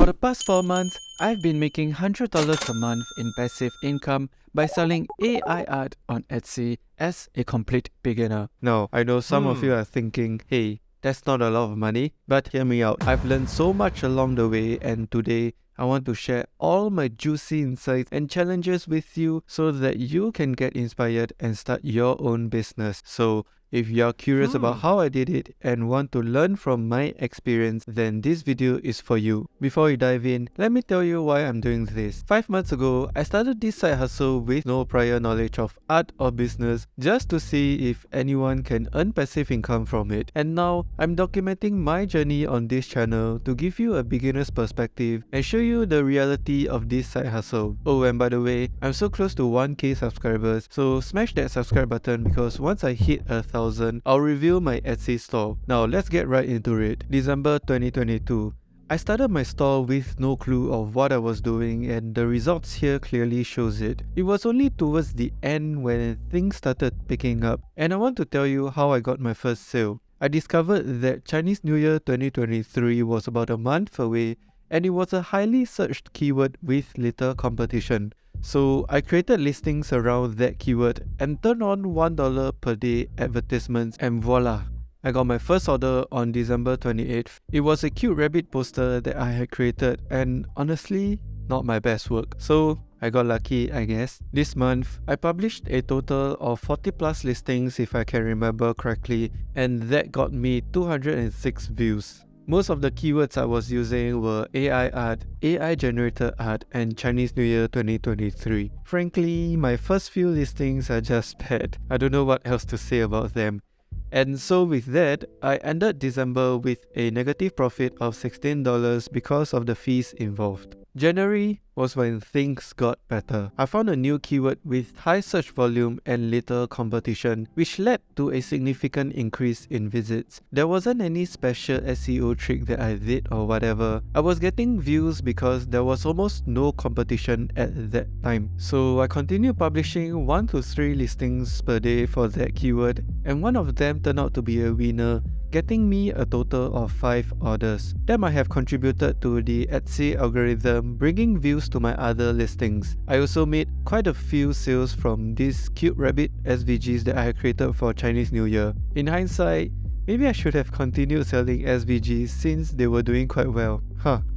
For the past 4 months, I've been making $100 a month in passive income by selling AI art on Etsy as a complete beginner. Now, I know some of you are thinking, hey, that's not a lot of money, but hear me out. I've learned so much along the way, and today I want to share all my juicy insights and challenges with you so that you can get inspired and start your own business. So, if you're curious about how I did it and want to learn from my experience, then this video is for you. Before we dive in, let me tell you why I'm doing this. 5 months ago, I started this side hustle with no prior knowledge of art or business just to see if anyone can earn passive income from it. And now, I'm documenting my journey on this channel to give you a beginner's perspective and show you the reality of this side hustle. Oh, and by the way, I'm so close to 1k subscribers, so smash that subscribe button because once I hit 1,000, I'll reveal my Etsy store. Now let's get right into it. December 2022. I started my store with no clue of what I was doing, and the results here clearly shows it. It was only towards the end when things started picking up, and I want to tell you how I got my first sale. I discovered that Chinese New Year 2023 was about a month away, and it was a highly searched keyword with little competition. So I created listings around that keyword and turned on $1 per day advertisements, and voila! I got my first order on December 28th. It was a cute rabbit poster that I had created, and honestly, not my best work. So I got lucky, I guess. This month, I published a total of 40 plus listings if I can remember correctly, and that got me 206 views. Most of the keywords I was using were AI art, AI generated art, and Chinese New Year 2023. Frankly, my first few listings are just bad. I don't know what else to say about them. And so with that, I ended December with a negative profit of $16 because of the fees involved. January was when things got better. I found a new keyword with high search volume and little competition, which led to a significant increase in visits. There wasn't any special SEO trick that I did or whatever. I was getting views because there was almost no competition at that time. So I continued publishing 1 to 3 listings per day for that keyword, and one of them turned out to be a winner, getting me a total of 5 orders. That might have contributed to the Etsy algorithm bringing views to my other listings. I also made quite a few sales from these cute rabbit SVGs that I had created for Chinese New Year. In hindsight, maybe I should have continued selling SVGs since they were doing quite well.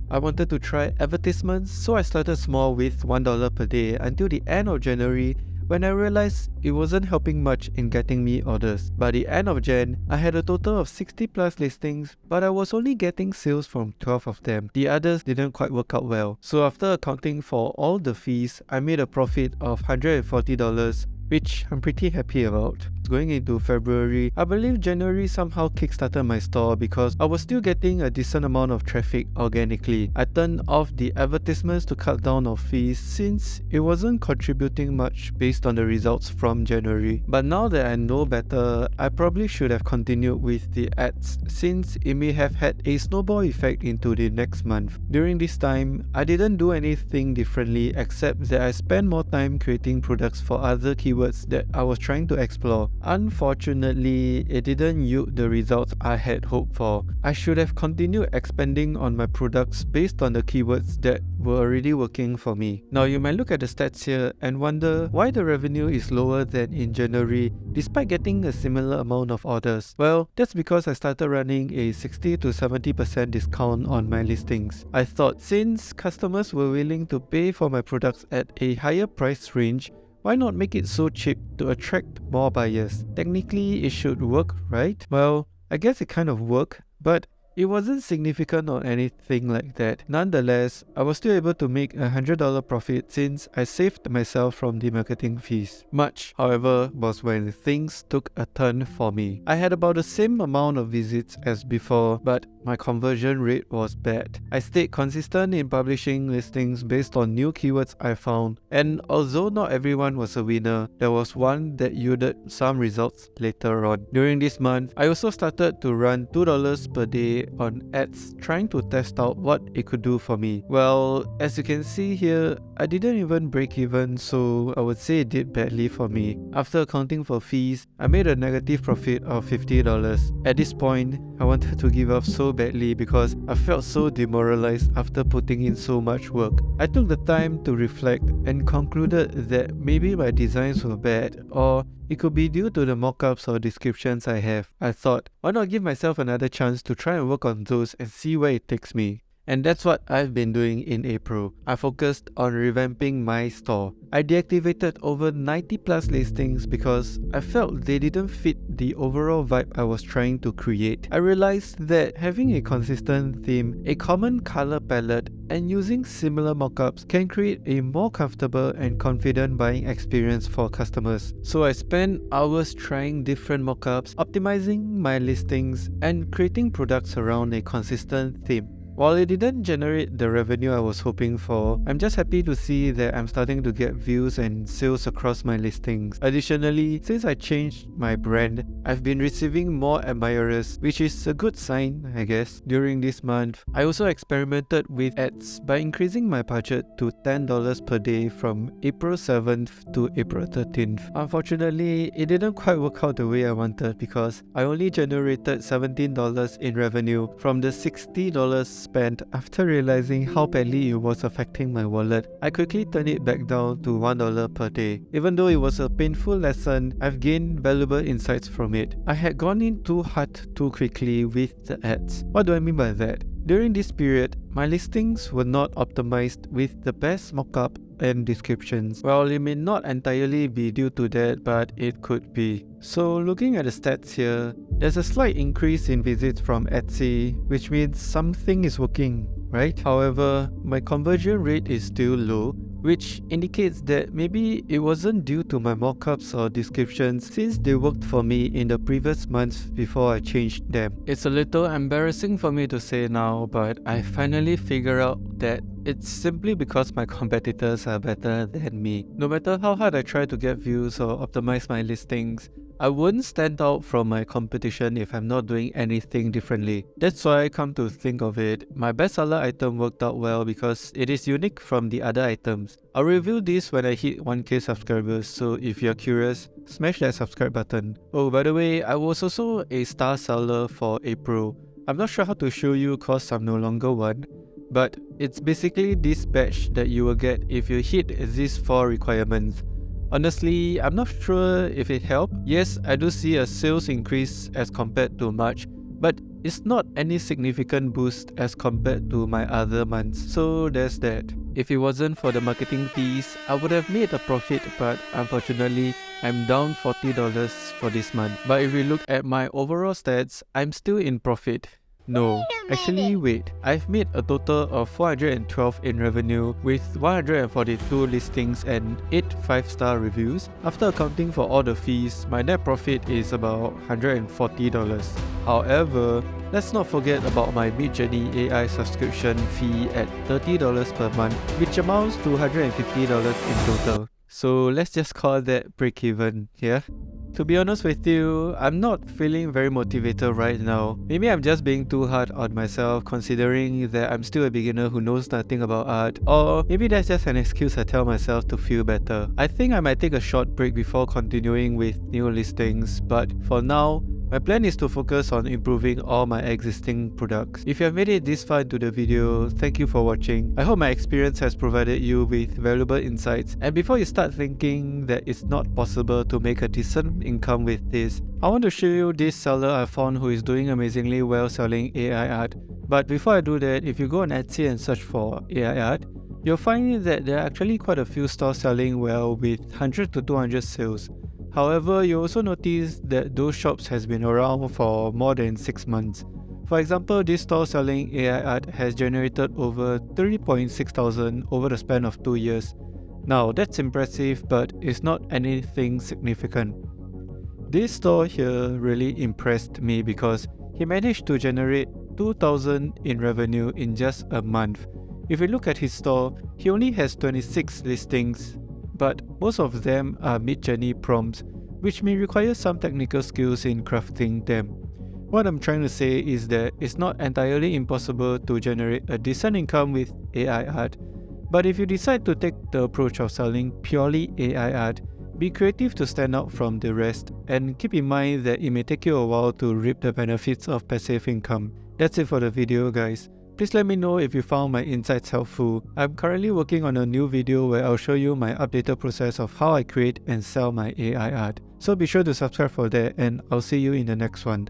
I wanted to try advertisements, so I started small with $1 per day until the end of January, when I realized it wasn't helping much in getting me orders. By the end of Jan, I had a total of 60 plus listings, but I was only getting sales from 12 of them. The others didn't quite work out well. So after accounting for all the fees, I made a profit of $140, which I'm pretty happy about. Going into February, I believe January somehow kickstarted my store because I was still getting a decent amount of traffic organically. I turned off the advertisements to cut down on fees since it wasn't contributing much based on the results from January. But now that I know better, I probably should have continued with the ads since it may have had a snowball effect into the next month. During this time, I didn't do anything differently except that I spent more time creating products for other keywords that I was trying to explore. Unfortunately, it didn't yield the results I had hoped for. I should have continued expanding on my products based on the keywords that were already working for me. Now you might look at the stats here and wonder why the revenue is lower than in January despite getting a similar amount of orders. Well, that's because I started running a 60 to 70% discount on my listings. I thought since customers were willing to pay for my products at a higher price range, why not make it so cheap to attract more buyers? Technically, it should work, right? Well, I guess it kind of worked, but it wasn't significant or anything like that. Nonetheless, I was still able to make a $100 profit since I saved myself from the marketing fees. Much, however, was when things took a turn for me. I had about the same amount of visits as before, but my conversion rate was bad. I stayed consistent in publishing listings based on new keywords I found, and although not everyone was a winner, there was one that yielded some results later on. During this month, I also started to run $2 per day on ads trying to test out what it could do for me. Well, as you can see here, I didn't even break even, so I would say it did badly for me. After accounting for fees, I made a negative profit of $50. At this point, I wanted to give up so badly because I felt so demoralized after putting in so much work. I took the time to reflect and concluded that maybe my designs were bad, or it could be due to the mockups or descriptions I have. I thought, why not give myself another chance to try and work on those and see where it takes me. And that's what I've been doing in April. I focused on revamping my store. I deactivated over 90 plus listings because I felt they didn't fit the overall vibe I was trying to create. I realized that having a consistent theme, a common color palette, and using similar mockups can create a more comfortable and confident buying experience for customers. So I spent hours trying different mockups, optimizing my listings, and creating products around a consistent theme. While it didn't generate the revenue I was hoping for, I'm just happy to see that I'm starting to get views and sales across my listings. Additionally, since I changed my brand, I've been receiving more admirers, which is a good sign, I guess. During this month, I also experimented with ads by increasing my budget to $10 per day from April 7th to April 13th. Unfortunately, it didn't quite work out the way I wanted because I only generated $17 in revenue from the $60 spent. After realizing how badly it was affecting my wallet, I quickly turned it back down to $1 per day. Even though it was a painful lesson, I've gained valuable insights from it. I had gone in too hard too quickly with the ads. What do I mean by that? During this period, my listings were not optimized with the best mockup and descriptions. Well, it may not entirely be due to that, but it could be. So looking at the stats here, there's a slight increase in visits from Etsy, which means something is working, right? However, my conversion rate is still low, which indicates that maybe it wasn't due to my mockups or descriptions since they worked for me in the previous months before I changed them. It's a little embarrassing for me to say now, but I finally figured out that it's simply because my competitors are better than me. No matter how hard I try to get views or optimize my listings, I wouldn't stand out from my competition if I'm not doing anything differently. That's why, come to think of it, my bestseller item worked out well because it is unique from the other items. I'll reveal this when I hit 1k subscribers, so if you're curious, smash that subscribe button. Oh, by the way, I was also a star seller for April. I'm not sure how to show you cause I'm no longer one, but it's basically this badge that you will get if you hit these 4 requirements. Honestly, I'm not sure if it helped. Yes, I do see a sales increase as compared to March, but it's not any significant boost as compared to my other months. So there's that. If it wasn't for the marketing fees, I would have made a profit, but unfortunately, I'm down $40 for this month. But if we look at my overall stats, I'm still in profit. No, actually wait, I've made a total of 412 in revenue with 142 listings and 8 5-star reviews. After accounting for all the fees, my net profit is about $140. However, let's not forget about my midjourney AI subscription fee at $30 per month, which amounts to $150 in total. So let's just call that break-even, yeah? To be honest with you, I'm not feeling very motivated right now. Maybe I'm just being too hard on myself considering that I'm still a beginner who knows nothing about art, or maybe that's just an excuse I tell myself to feel better. I think I might take a short break before continuing with new listings, but for now, my plan is to focus on improving all my existing products. If you have made it this far into the video, thank you for watching. I hope my experience has provided you with valuable insights. And before you start thinking that it's not possible to make a decent income with this, I want to show you this seller I found who is doing amazingly well selling AI art. But before I do that, if you go on Etsy and search for AI art, you'll find that there are actually quite a few stores selling well with 100 to 200 sales. However, you also notice that those shops has been around for more than 6 months. For example, this store selling AI art has generated over 30.6 thousand over the span of 2 years. Now that's impressive, but it's not anything significant. This store here really impressed me because he managed to generate 2,000 in revenue in just a month. If you look at his store, he only has 26 listings, but most of them are midjourney prompts, which may require some technical skills in crafting them. What I'm trying to say is that it's not entirely impossible to generate a decent income with AI art, but if you decide to take the approach of selling purely AI art, be creative to stand out from the rest, and keep in mind that it may take you a while to reap the benefits of passive income. That's it for the video, guys. Please let me know if you found my insights helpful. I'm currently working on a new video where I'll show you my updated process of how I create and sell my AI art. So be sure to subscribe for that, and I'll see you in the next one.